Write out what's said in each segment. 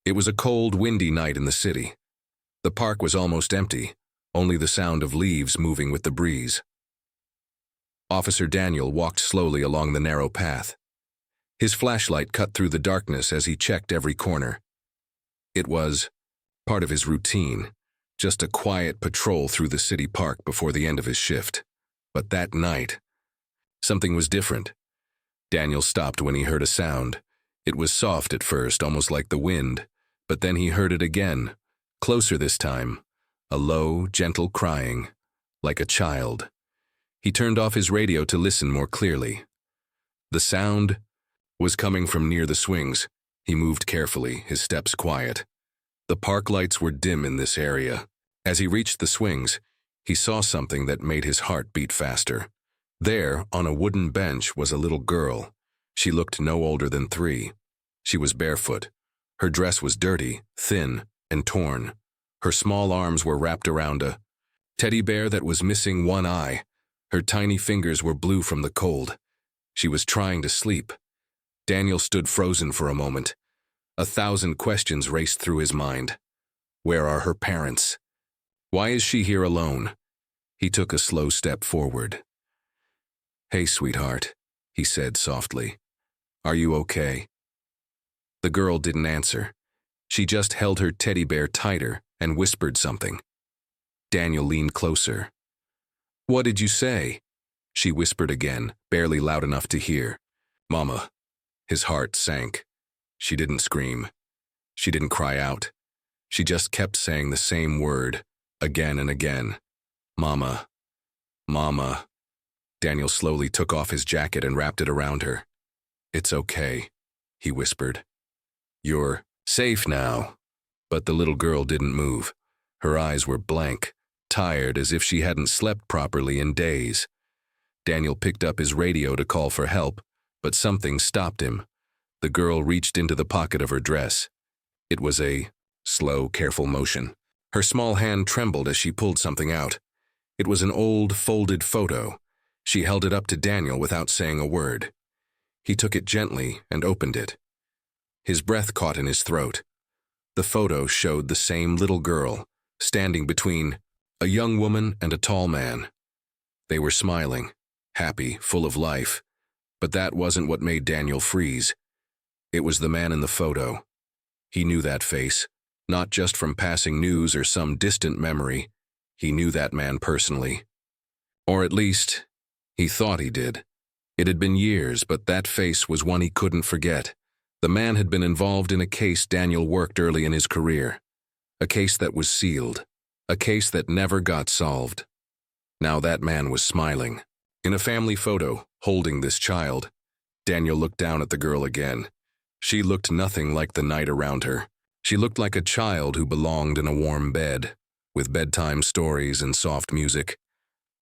It was a cold, windy night in the city. The park was almost empty, only the sound of leaves moving with the breeze. Officer Daniel walked slowly along the narrow path. His flashlight cut through the darkness as he checked every corner. It was part of his routine, just a quiet patrol through the city park before the end of his shift. But that night, something was different. Daniel stopped when he heard a sound. It was soft at first, almost like the wind, but then he heard it again, closer this time, a low, gentle crying, like a child. He turned off his radio to listen more clearly. The sound was coming from near the swings. He moved carefully, his steps quiet. The park lights were dim in this area. As he reached the swings, he saw something that made his heart beat faster. There, on a wooden bench, was a little girl. She looked no older than 3. She was barefoot. Her dress was dirty, thin, and torn. Her small arms were wrapped around a teddy bear that was missing one eye. Her tiny fingers were blue from the cold. She was trying to sleep. Daniel stood frozen for a moment. 1,000 questions raced through his mind. Where are her parents? Why is she here alone? He took a slow step forward. "Hey, sweetheart," he said softly. "Are you okay?" The girl didn't answer. She just held her teddy bear tighter and whispered something. Daniel leaned closer. "What did you say?" She whispered again, barely loud enough to hear. "Mama." His heart sank. She didn't scream. She didn't cry out. She just kept saying the same word, again and again. "Mama. Mama." Daniel slowly took off his jacket and wrapped it around her. "It's okay," he whispered. "You're safe now." But the little girl didn't move. Her eyes were blank, tired as if she hadn't slept properly in days. Daniel picked up his radio to call for help, but something stopped him. The girl reached into the pocket of her dress. It was a slow, careful motion. Her small hand trembled as she pulled something out. It was an old, folded photo. She held it up to Daniel without saying a word. He took it gently and opened it. His breath caught in his throat. The photo showed the same little girl, standing between a young woman and a tall man. They were smiling, happy, full of life. But that wasn't what made Daniel freeze. It was the man in the photo. He knew that face, not just from passing news or some distant memory. He knew that man personally. Or at least, he thought he did. It had been years, but that face was one he couldn't forget. The man had been involved in a case Daniel worked early in his career. A case that was sealed. A case that never got solved. Now that man was smiling. In a family photo, holding this child. Daniel looked down at the girl again. She looked nothing like the night around her. She looked like a child who belonged in a warm bed, with bedtime stories and soft music.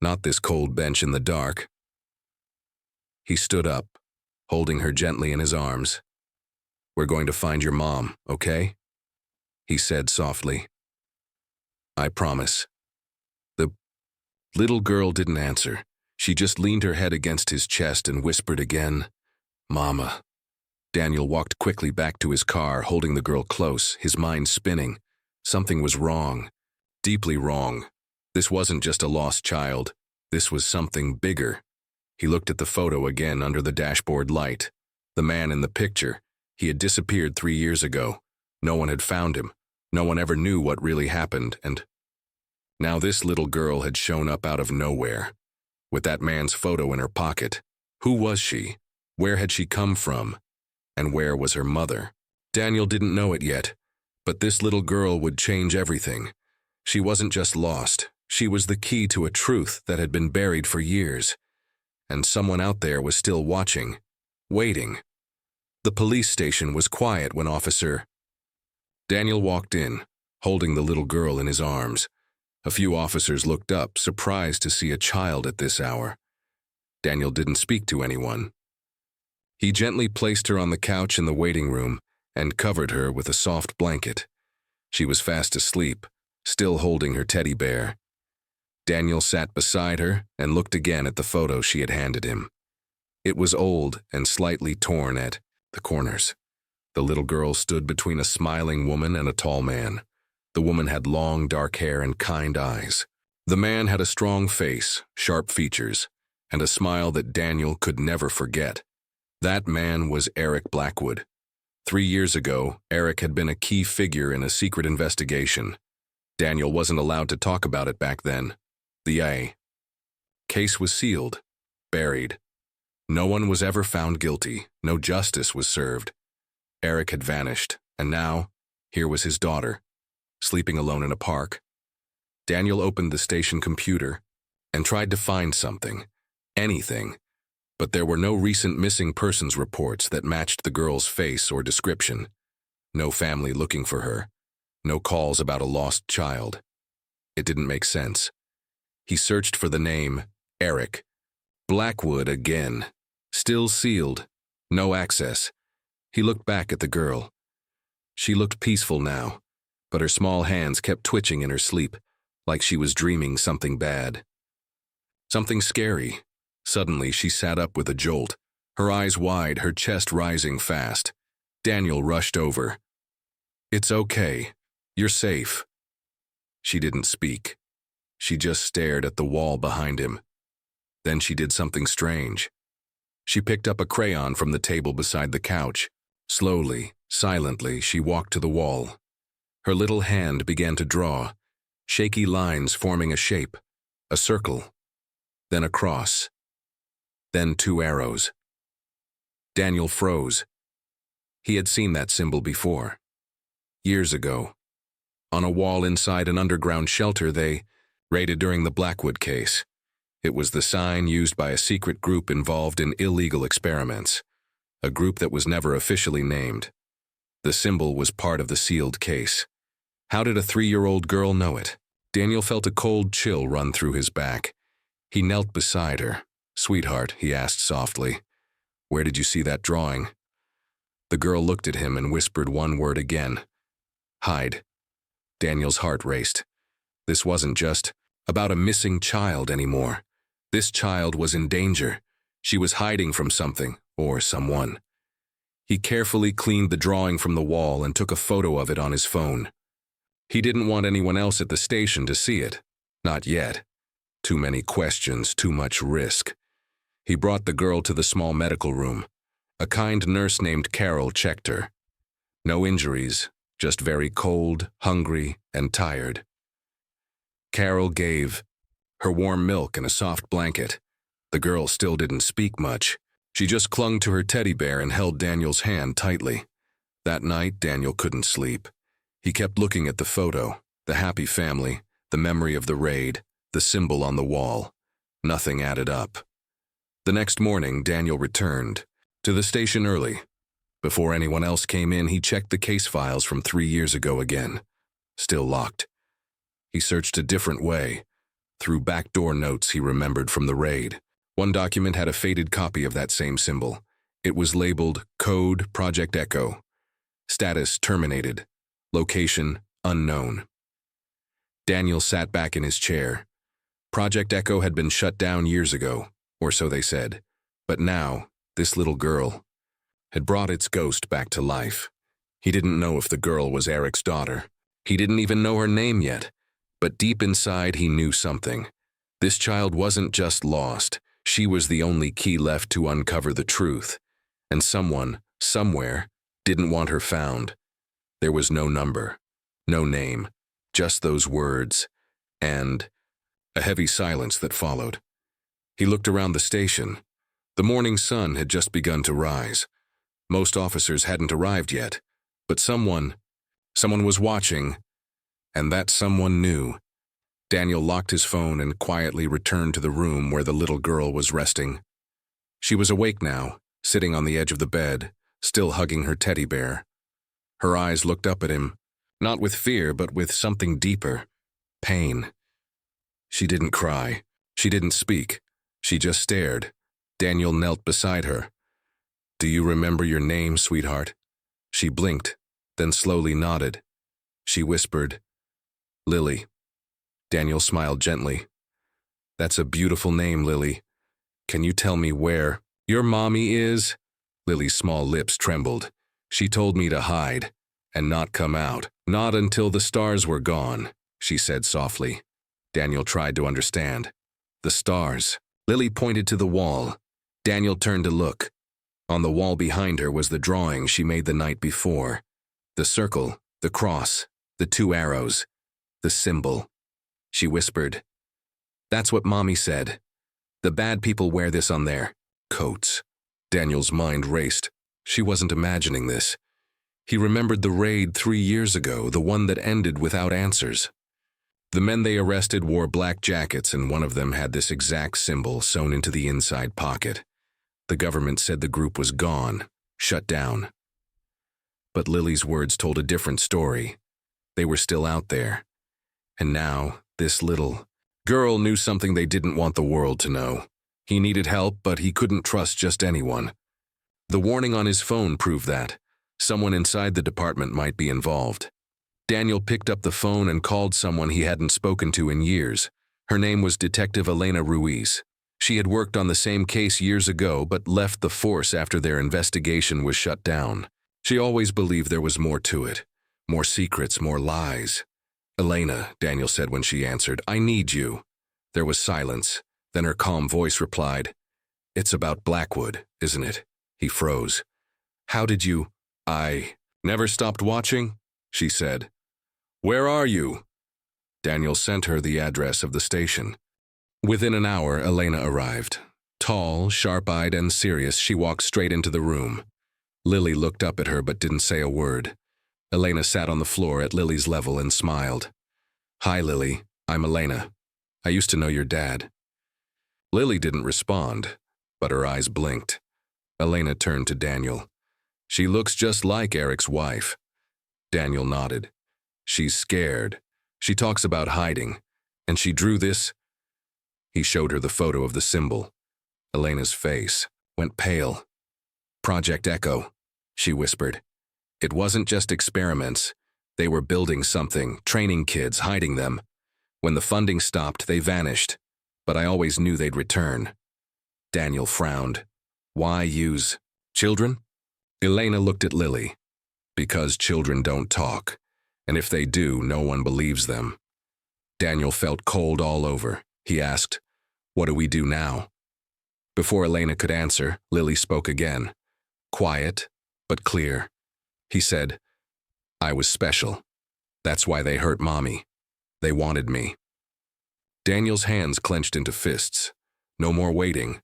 Not this cold bench in the dark. He stood up, holding her gently in his arms. "We're going to find your mom, okay?" he said softly. "I promise." The little girl didn't answer. She just leaned her head against his chest and whispered again, "Mama." Daniel walked quickly back to his car, holding the girl close, his mind spinning. Something was wrong, deeply wrong. This wasn't just a lost child. This was something bigger. He looked at the photo again under the dashboard light. The man in the picture, he had disappeared 3 years ago. No one had found him. No one ever knew what really happened, and now this little girl had shown up out of nowhere, with that man's photo in her pocket. Who was she? Where had she come from? And where was her mother? Daniel didn't know it yet, but this little girl would change everything. She wasn't just lost. She was the key to a truth that had been buried for years. And someone out there was still watching, waiting. The police station was quiet when Officer Daniel walked in, holding the little girl in his arms. A few officers looked up, surprised to see a child at this hour. Daniel didn't speak to anyone. He gently placed her on the couch in the waiting room and covered her with a soft blanket. She was fast asleep, still holding her teddy bear. Daniel sat beside her and looked again at the photo she had handed him. It was old and slightly torn at the corners. The little girl stood between a smiling woman and a tall man. The woman had long, dark hair and kind eyes. The man had a strong face, sharp features, and a smile that Daniel could never forget. That man was Eric Blackwood. 3 years ago, Eric had been a key figure in a secret investigation. Daniel wasn't allowed to talk about it back then. The case was sealed, buried. No one was ever found guilty. No justice was served. Eric had vanished, and now, here was his daughter, sleeping alone in a park. Daniel opened the station computer and tried to find something, anything, but there were no recent missing persons reports that matched the girl's face or description. No family looking for her. No calls about a lost child. It didn't make sense. He searched for the name, Eric. Blackwood again. Still sealed. No access. He looked back at the girl. She looked peaceful now, but her small hands kept twitching in her sleep, like she was dreaming something bad. Something scary. Suddenly, she sat up with a jolt, her eyes wide, her chest rising fast. Daniel rushed over. "It's okay. You're safe." She didn't speak. She just stared at the wall behind him. Then she did something strange. She picked up a crayon from the table beside the couch. Slowly, silently, she walked to the wall. Her little hand began to draw, shaky lines forming a shape, a circle, then a cross, then 2 arrows. Daniel froze. He had seen that symbol before. Years ago. On a wall inside an underground shelter they raided during the Blackwood case. It was the sign used by a secret group involved in illegal experiments, a group that was never officially named. The symbol was part of the sealed case. How did a 3-year-old girl know it? Daniel felt a cold chill run through his back. He knelt beside her. "Sweetheart," he asked softly, "where did you see that drawing?" The girl looked at him and whispered one word again. "Hide." Daniel's heart raced. This wasn't just about a missing child anymore. This child was in danger. She was hiding from something, or someone. He carefully cleaned the drawing from the wall and took a photo of it on his phone. He didn't want anyone else at the station to see it. Not yet. Too many questions, too much risk. He brought the girl to the small medical room. A kind nurse named Carol checked her. No injuries, just very cold, hungry, and tired. Carol gave her warm milk and a soft blanket. The girl still didn't speak much. She just clung to her teddy bear and held Daniel's hand tightly. That night, Daniel couldn't sleep. He kept looking at the photo, the happy family, the memory of the raid, the symbol on the wall. Nothing added up. The next morning, Daniel returned to the station early. Before anyone else came in, he checked the case files from 3 years ago again. Still locked. He searched a different way, through backdoor notes he remembered from the raid. One document had a faded copy of that same symbol. It was labeled Code Project Echo. Status terminated. Location unknown. Daniel sat back in his chair. Project Echo had been shut down years ago, or so they said. But now, this little girl had brought its ghost back to life. He didn't know if the girl was Eric's daughter. He didn't even know her name yet. But deep inside, he knew something. This child wasn't just lost. She was the only key left to uncover the truth. And someone, somewhere, didn't want her found. There was no number, no name, just those words, and a heavy silence that followed. He looked around the station. The morning sun had just begun to rise. Most officers hadn't arrived yet, but someone was watching, and that someone knew. Daniel locked his phone and quietly returned to the room where the little girl was resting. She was awake now, sitting on the edge of the bed, still hugging her teddy bear. Her eyes looked up at him, not with fear, but with something deeper, pain. She didn't cry. She didn't speak. She just stared. Daniel knelt beside her. "Do you remember your name, sweetheart?" She blinked, then slowly nodded. She whispered, "Lily." Daniel smiled gently. "That's a beautiful name, Lily. Can you tell me where your mommy is?" Lily's small lips trembled. She told me to hide and not come out. Not until the stars were gone, she said softly. Daniel tried to understand. The stars. Lily pointed to the wall. Daniel turned to look. On the wall behind her was the drawing she made the night before. The circle, the cross, the two arrows, the symbol. She whispered, "That's what Mommy said. The bad people wear this on their coats." Daniel's mind raced. She wasn't imagining this. He remembered the raid 3 years ago, the one that ended without answers. The men they arrested wore black jackets, and one of them had this exact symbol sewn into the inside pocket. The government said the group was gone, shut down. But Lily's words told a different story. They were still out there. And now, this little girl knew something they didn't want the world to know. He needed help, but he couldn't trust just anyone. The warning on his phone proved that. Someone inside the department might be involved. Daniel picked up the phone and called someone he hadn't spoken to in years. Her name was Detective Elena Ruiz. She had worked on the same case years ago but left the force after their investigation was shut down. She always believed there was more to it. More secrets, more lies. "Elena," Daniel said when she answered, "I need you." There was silence. Then her calm voice replied, "It's about Blackwood, isn't it?" He froze. "How did you—" "I never stopped watching," she said. "Where are you?" Daniel sent her the address of the station. Within an hour, Elena arrived. Tall, sharp-eyed, and serious, she walked straight into the room. Lily looked up at her but didn't say a word. Elena sat on the floor at Lily's level and smiled. "Hi, Lily. I'm Elena. I used to know your dad." Lily didn't respond, but her eyes blinked. Elena turned to Daniel. "She looks just like Eric's wife." Daniel nodded. "She's scared. She talks about hiding. And she drew this." He showed her the photo of the symbol. Elena's face went pale. "Project Echo," she whispered. "It wasn't just experiments. They were building something, training kids, hiding them. When the funding stopped, they vanished. But I always knew they'd return." Daniel frowned. "Why use children?" Elena looked at Lily. "Because children don't talk. And if they do, no one believes them." Daniel felt cold all over. He asked, "What do we do now?" Before Elena could answer, Lily spoke again. Quiet, but clear. He said, "I was special. That's why they hurt Mommy. They wanted me." Daniel's hands clenched into fists. No more waiting.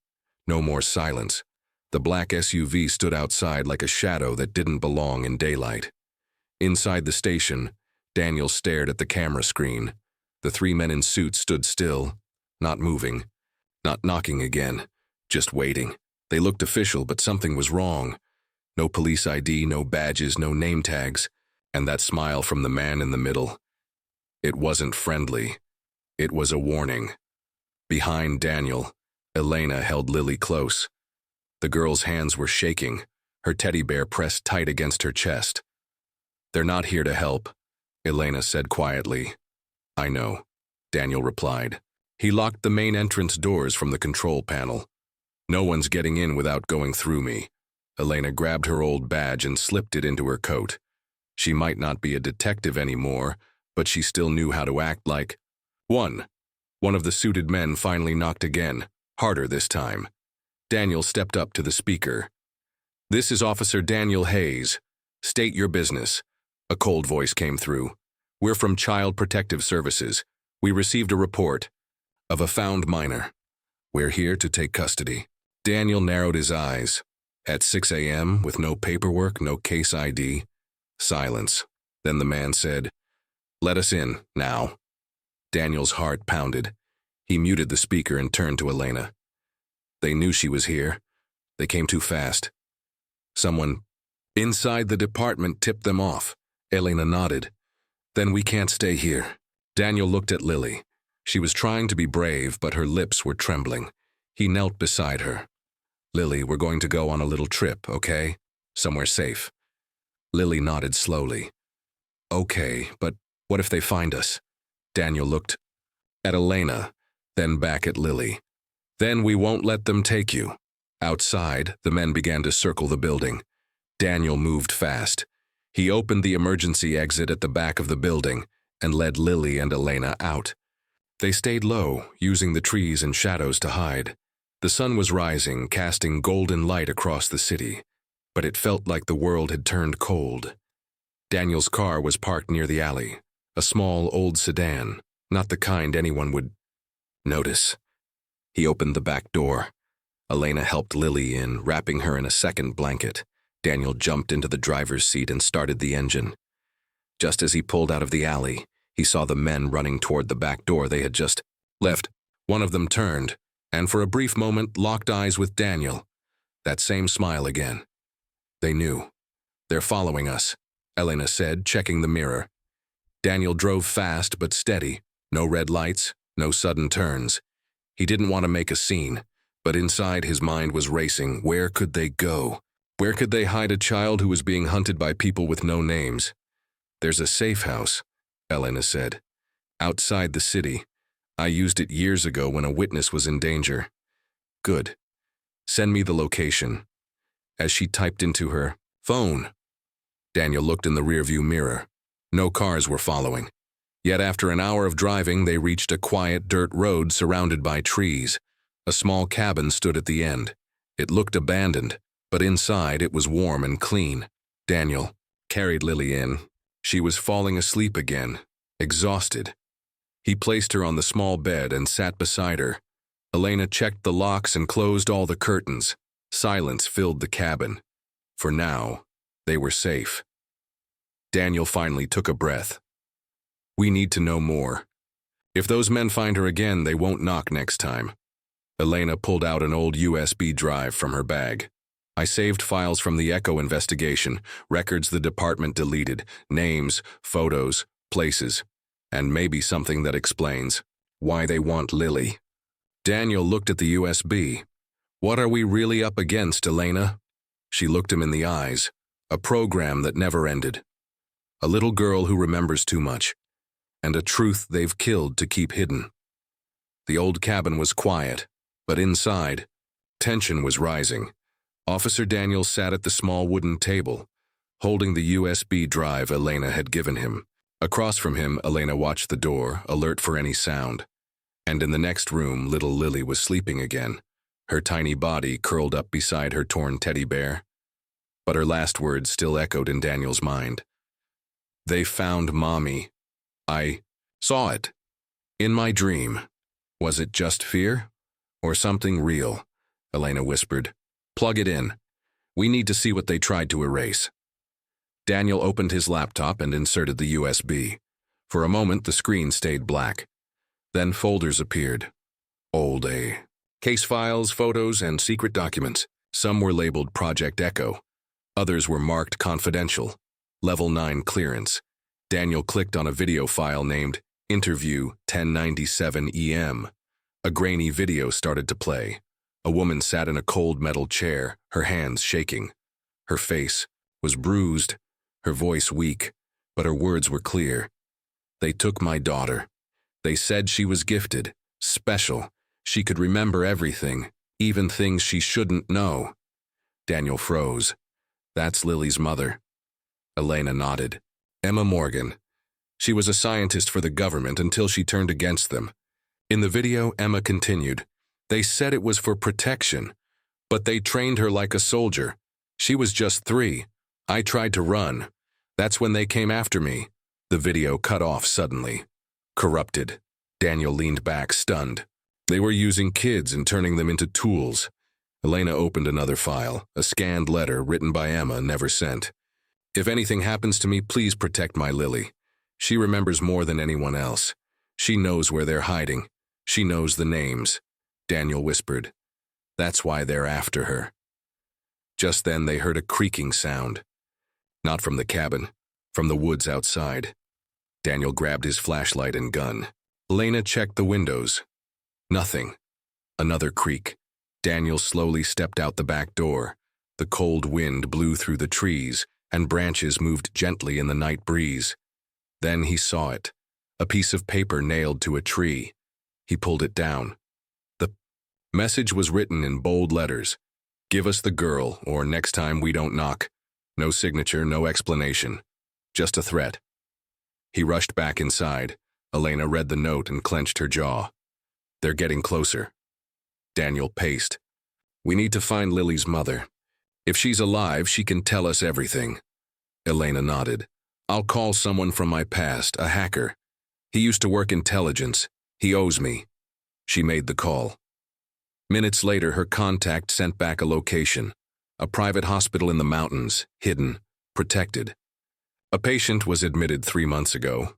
No more silence. The black SUV stood outside like a shadow that didn't belong in daylight. Inside the station, Daniel stared at the camera screen. The 3 men in suits stood still, not moving, not knocking again, just waiting. They looked official, but something was wrong. No police ID, no badges, no name tags, and that smile from the man in the middle. It wasn't friendly. It was a warning. Behind Daniel, Elena held Lily close. The girl's hands were shaking, her teddy bear pressed tight against her chest. "They're not here to help," Elena said quietly. "I know," Daniel replied. He locked the main entrance doors from the control panel. "No one's getting in without going through me." Elena grabbed her old badge and slipped it into her coat. She might not be a detective anymore, but she still knew how to act like one. One of the suited men finally knocked again, harder this time. Daniel stepped up to the speaker. "This is Officer Daniel Hayes. State your business." A cold voice came through. "We're from Child Protective Services. We received a report of a found minor. We're here to take custody." Daniel narrowed his eyes. At 6 a.m., with no paperwork, no case ID, silence. Then the man said, "Let us in, now." Daniel's heart pounded. He muted the speaker and turned to Elena. "They knew she was here. They came too fast. Someone inside the department tipped them off." Elena nodded. "Then we can't stay here." Daniel looked at Lily. She was trying to be brave, but her lips were trembling. He knelt beside her. "Lily, we're going to go on a little trip, okay? Somewhere safe." Lily nodded slowly. "Okay, but what if they find us?" Daniel looked at Elena, then back at Lily. "Then we won't let them take you." Outside, the men began to circle the building. Daniel moved fast. He opened the emergency exit at the back of the building and led Lily and Elena out. They stayed low, using the trees and shadows to hide. The sun was rising, casting golden light across the city, but it felt like the world had turned cold. Daniel's car was parked near the alley, a small old sedan, not the kind anyone would notice. He opened the back door. Elena helped Lily in, wrapping her in a second blanket. Daniel jumped into the driver's seat and started the engine. Just as he pulled out of the alley, he saw the men running toward the back door they had just left. One of them turned, and for a brief moment locked eyes with Daniel. That same smile again. They knew. "They're following us," Elena said, checking the mirror. Daniel drove fast but steady. No red lights, no sudden turns. He didn't want to make a scene, but inside his mind was racing. Where could they go? Where could they hide a child who was being hunted by people with no names? "There's a safe house," Elena said. "Outside the city. I used it years ago when a witness was in danger." "Good. Send me the location." As she typed into her phone, Daniel looked in the rearview mirror. No cars were following. Yet after an hour of driving, they reached a quiet dirt road surrounded by trees. A small cabin stood at the end. It looked abandoned, but inside it was warm and clean. Daniel carried Lily in. She was falling asleep again, exhausted. He placed her on the small bed and sat beside her. Elena checked the locks and closed all the curtains. Silence filled the cabin. For now, they were safe. Daniel finally took a breath. "We need to know more. If those men find her again, they won't knock next time." Elena pulled out an old USB drive from her bag. "I saved files from the Echo investigation, records the department deleted, names, photos, places, and maybe something that explains why they want Lily." Daniel looked at the USB. "What are we really up against, Elena?" She looked him in the eyes. "A program that never ended. A little girl who remembers too much. And a truth they've killed to keep hidden." The old cabin was quiet, but inside, tension was rising. Officer Daniel sat at the small wooden table, holding the USB drive Elena had given him. Across from him, Elena watched the door, alert for any sound. And in the next room, little Lily was sleeping again, her tiny body curled up beside her torn teddy bear. But her last words still echoed in Daniel's mind. "They found Mommy. I saw it. In my dream. Was it just fear? Or something real?" Elena whispered. "Plug it in. We need to see what they tried to erase." Daniel opened his laptop and inserted the USB. For a moment, the screen stayed black. Then folders appeared. Old case files, photos, and secret documents. Some were labeled Project Echo. Others were marked confidential. Level 9 clearance. Daniel clicked on a video file named Interview 1097 EM. A grainy video started to play. A woman sat in a cold metal chair, her hands shaking. Her face was bruised, her voice weak, but her words were clear. "They took my daughter. They said she was gifted, special. She could remember everything, even things she shouldn't know." Daniel froze. "That's Lily's mother." Elena nodded. "Emma Morgan. She was a scientist for the government until she turned against them." In the video, Emma continued, "They said it was for protection, but they trained her like a soldier. She was just 3. I tried to run. That's when they came after me." The video cut off suddenly. Corrupted. Daniel leaned back, stunned. They were using kids and turning them into tools. Elena opened another file, a scanned letter written by Emma, never sent. "If anything happens to me, please protect my Lily. She remembers more than anyone else. She knows where they're hiding. She knows the names." Daniel whispered. "That's why they're after her." Just then they heard a creaking sound. Not from the cabin, from the woods outside. Daniel grabbed his flashlight and gun. Elena checked the windows. Nothing. Another creak. Daniel slowly stepped out the back door. The cold wind blew through the trees, and branches moved gently in the night breeze. Then he saw it, a piece of paper nailed to a tree. He pulled it down. The message was written in bold letters. "Give us the girl, or next time we don't knock. No signature, no explanation. Just a threat. He rushed back inside. Elena read the note and clenched her jaw. They're getting closer. Daniel paced. We need to find Lily's mother. If she's alive, she can tell us everything. Elena nodded. I'll call someone from my past, a hacker. He used to work intelligence. He owes me. She made the call. Minutes later, her contact sent back a location. A private hospital in the mountains, hidden, protected. A patient was admitted 3 months ago,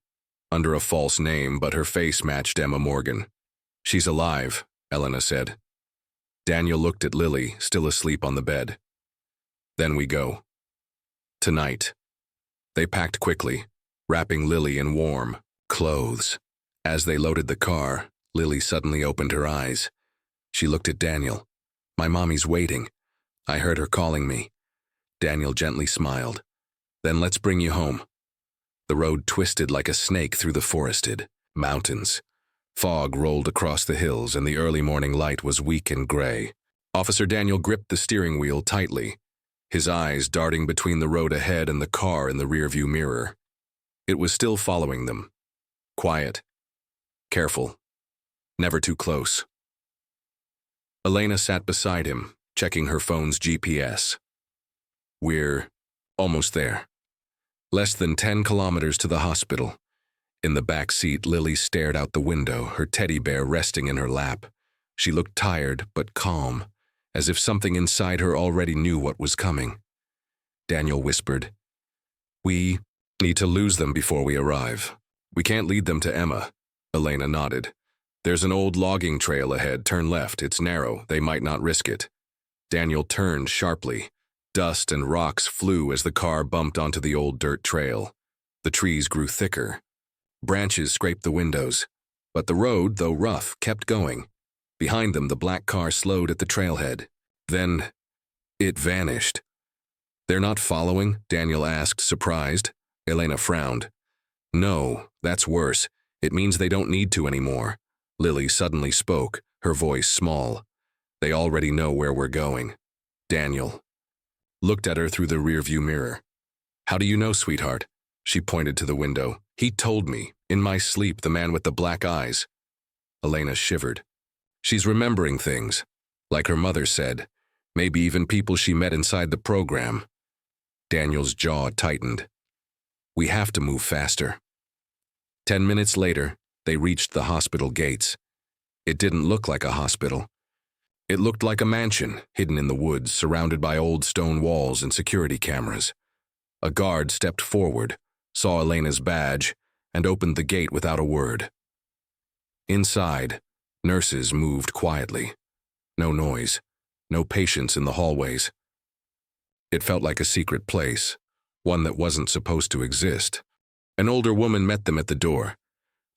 under a false name, but her face matched Emma Morgan. She's alive, Elena said. Daniel looked at Lily, still asleep on the bed. Then we go. Tonight. They packed quickly, wrapping Lily in warm clothes. As they loaded the car, Lily suddenly opened her eyes. She looked at Daniel. My mommy's waiting. I heard her calling me. Daniel gently smiled. Then let's bring you home. The road twisted like a snake through the forested mountains. Fog rolled across the hills and the early morning light was weak and gray. Officer Daniel gripped the steering wheel tightly, his eyes darting between the road ahead and the car in the rearview mirror. It was still following them. Quiet. Careful. Never too close. Elena sat beside him, checking her phone's GPS. We're almost there. Less than 10 kilometers to the hospital. In the back seat, Lily stared out the window, her teddy bear resting in her lap. She looked tired but calm, as if something inside her already knew what was coming. Daniel whispered, We need to lose them before we arrive. We can't lead them to Emma. Elena nodded. There's an old logging trail ahead. Turn left. It's narrow. They might not risk it. Daniel turned sharply. Dust and rocks flew as the car bumped onto the old dirt trail. The trees grew thicker. Branches scraped the windows. But the road, though rough, kept going. Behind them, the black car slowed at the trailhead. Then, it vanished. They're not following? Daniel asked, surprised. Elena frowned. No, that's worse. It means they don't need to anymore. Lily suddenly spoke, her voice small. They already know where we're going. Daniel looked at her through the rearview mirror. How do you know, sweetheart? She pointed to the window. He told me, in my sleep, the man with the black eyes. Elena shivered. She's remembering things, like her mother said, maybe even people she met inside the program. Daniel's jaw tightened. We have to move faster. 10 minutes later, they reached the hospital gates. It didn't look like a hospital. It looked like a mansion, hidden in the woods, surrounded by old stone walls and security cameras. A guard stepped forward, saw Elena's badge, and opened the gate without a word. Inside, nurses moved quietly. No noise, no patients in the hallways. It felt like a secret place, one that wasn't supposed to exist. An older woman met them at the door.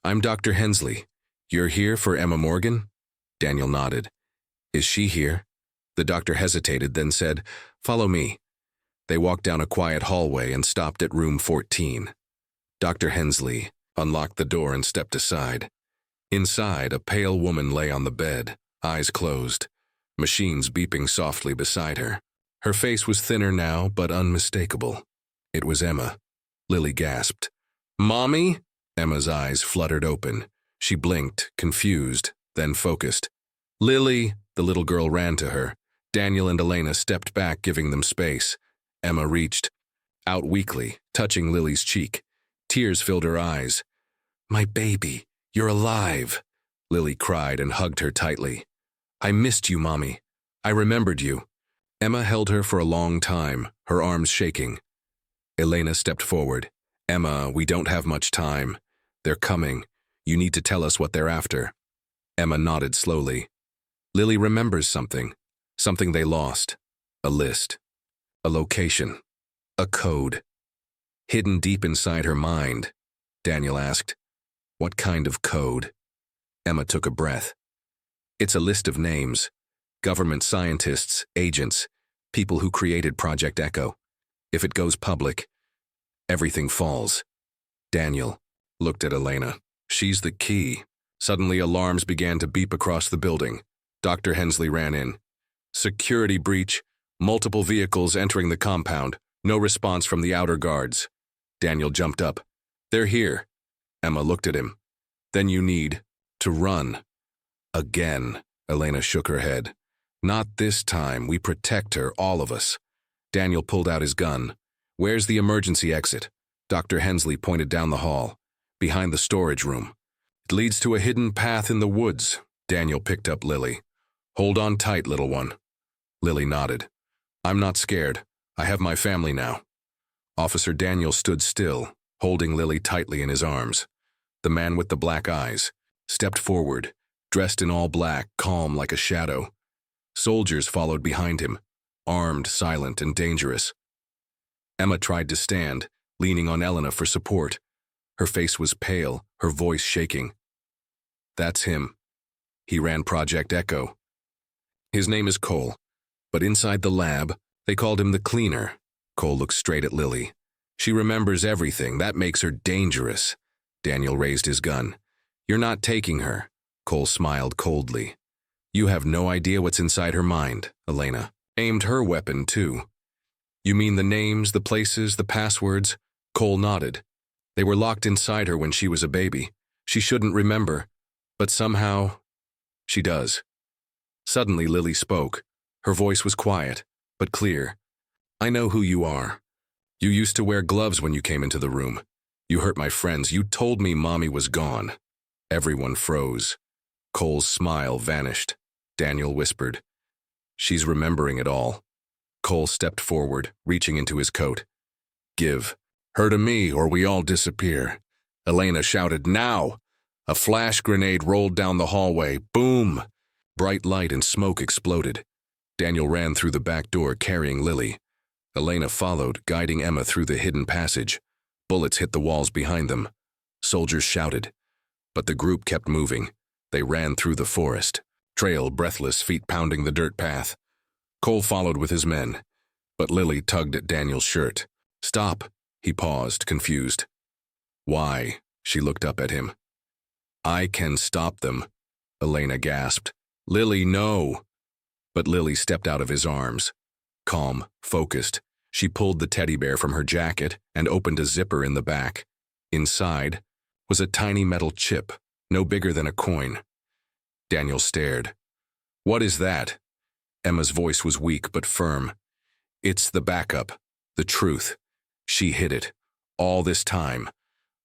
I'm Dr. Hensley. You're here for Emma Morgan? Daniel nodded. Is she here? The doctor hesitated, then said, Follow me. They walked down a quiet hallway and stopped at room 14. Dr. Hensley unlocked the door and stepped aside. Inside, a pale woman lay on the bed, eyes closed, machines beeping softly beside her. Her face was thinner now, but unmistakable. It was Emma. Lily gasped. Mommy? Emma's eyes fluttered open. She blinked, confused, then focused. Lily, the little girl ran to her. Daniel and Elena stepped back, giving them space. Emma reached out weakly, touching Lily's cheek. Tears filled her eyes. My baby, you're alive, Lily cried and hugged her tightly. I missed you, Mommy. I remembered you. Emma held her for a long time, her arms shaking. Elena stepped forward. Emma, we don't have much time. They're coming. You need to tell us what they're after. Emma nodded slowly. Lily remembers something they lost. A list. A location. A code. Hidden deep inside her mind. Daniel asked, What kind of code? Emma took a breath. It's a list of names. Government scientists, agents, people who created Project Echo. If it goes public, everything falls. Daniel looked at Elena. She's the key. Suddenly alarms began to beep across the building. Dr. Hensley ran in. Security breach. Multiple vehicles entering the compound. No response from the outer guards. Daniel jumped up. They're here. Emma looked at him. Then you need to run. Again, Elena shook her head. Not this time. We protect her, all of us. Daniel pulled out his gun. Where's the emergency exit? Dr. Hensley pointed down the hall, behind the storage room. It leads to a hidden path in the woods. Daniel picked up Lily. Hold on tight, little one. Lily nodded. I'm not scared. I have my family now. Officer Daniel stood still, holding Lily tightly in his arms. The man with the black eyes stepped forward, dressed in all black, calm like a shadow. Soldiers followed behind him, armed, silent, and dangerous. Emma tried to stand, leaning on Elena for support. Her face was pale, her voice shaking. That's him. He ran Project Echo. His name is Cole, but inside the lab, they called him the cleaner. Cole looked straight at Lily. She remembers everything. That makes her dangerous. Daniel raised his gun. You're not taking her. Cole smiled coldly. You have no idea what's inside her mind, Elena. Aimed her weapon, too. You mean the names, the places, the passwords? Cole nodded. They were locked inside her when she was a baby. She shouldn't remember, but somehow, she does. Suddenly, Lily spoke. Her voice was quiet, but clear. I know who you are. You used to wear gloves when you came into the room. You hurt my friends. You told me Mommy was gone. Everyone froze. Cole's smile vanished. Daniel whispered. She's remembering it all. Cole stepped forward, reaching into his coat. Give her to me or we all disappear. Elena shouted, now! A flash grenade rolled down the hallway. Boom! Bright light and smoke exploded. Daniel ran through the back door carrying Lily. Elena followed, guiding Emma through the hidden passage. Bullets hit the walls behind them. Soldiers shouted. But the group kept moving. They ran through the forest. Trail, breathless, feet pounding the dirt path. Cole followed with his men, but Lily tugged at Daniel's shirt. Stop, he paused, confused. Why? She looked up at him. I can stop them, Elena gasped. Lily, no! But Lily stepped out of his arms. Calm, focused, she pulled the teddy bear from her jacket and opened a zipper in the back. Inside was a tiny metal chip, no bigger than a coin. Daniel stared. What is that? Emma's voice was weak but firm. It's the backup, the truth. She hid it. All this time.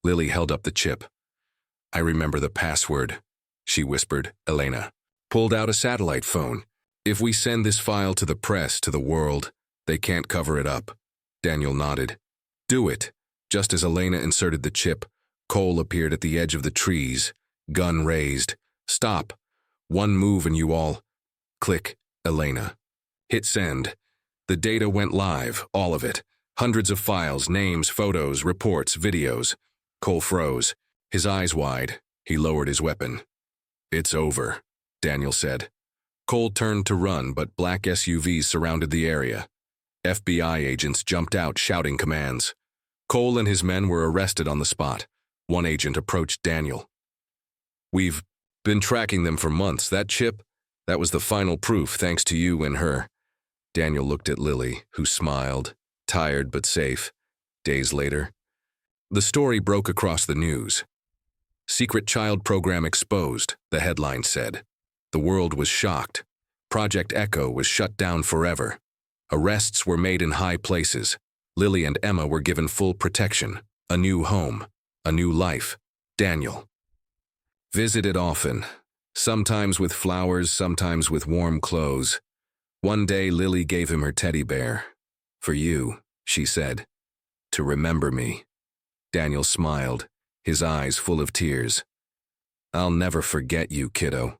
Lily held up the chip. I remember the password, she whispered. Elena pulled out a satellite phone. If we send this file to the press, to the world, they can't cover it up. Daniel nodded. Do it. Just as Elena inserted the chip, Cole appeared at the edge of the trees, gun raised. Stop. One move and you all... Click, Elena. Hit send. The data went live, all of it. Hundreds of files, names, photos, reports, videos. Cole froze, his eyes wide. He lowered his weapon. It's over, Daniel said. Cole turned to run, but black SUVs surrounded the area. FBI agents jumped out, shouting commands. Cole and his men were arrested on the spot. One agent approached Daniel. We've been tracking them for months. That chip, that was the final proof, thanks to you and her. Daniel looked at Lily, who smiled, tired but safe. Days later, the story broke across the news. Secret child program exposed, the headline said. The world was shocked. Project Echo was shut down forever. Arrests were made in high places. Lily and Emma were given full protection, a new home, a new life. Daniel visited often, sometimes with flowers, sometimes with warm clothes. One day Lily gave him her teddy bear. For you, she said, to remember me. Daniel smiled, his eyes full of tears. I'll never forget you, kiddo.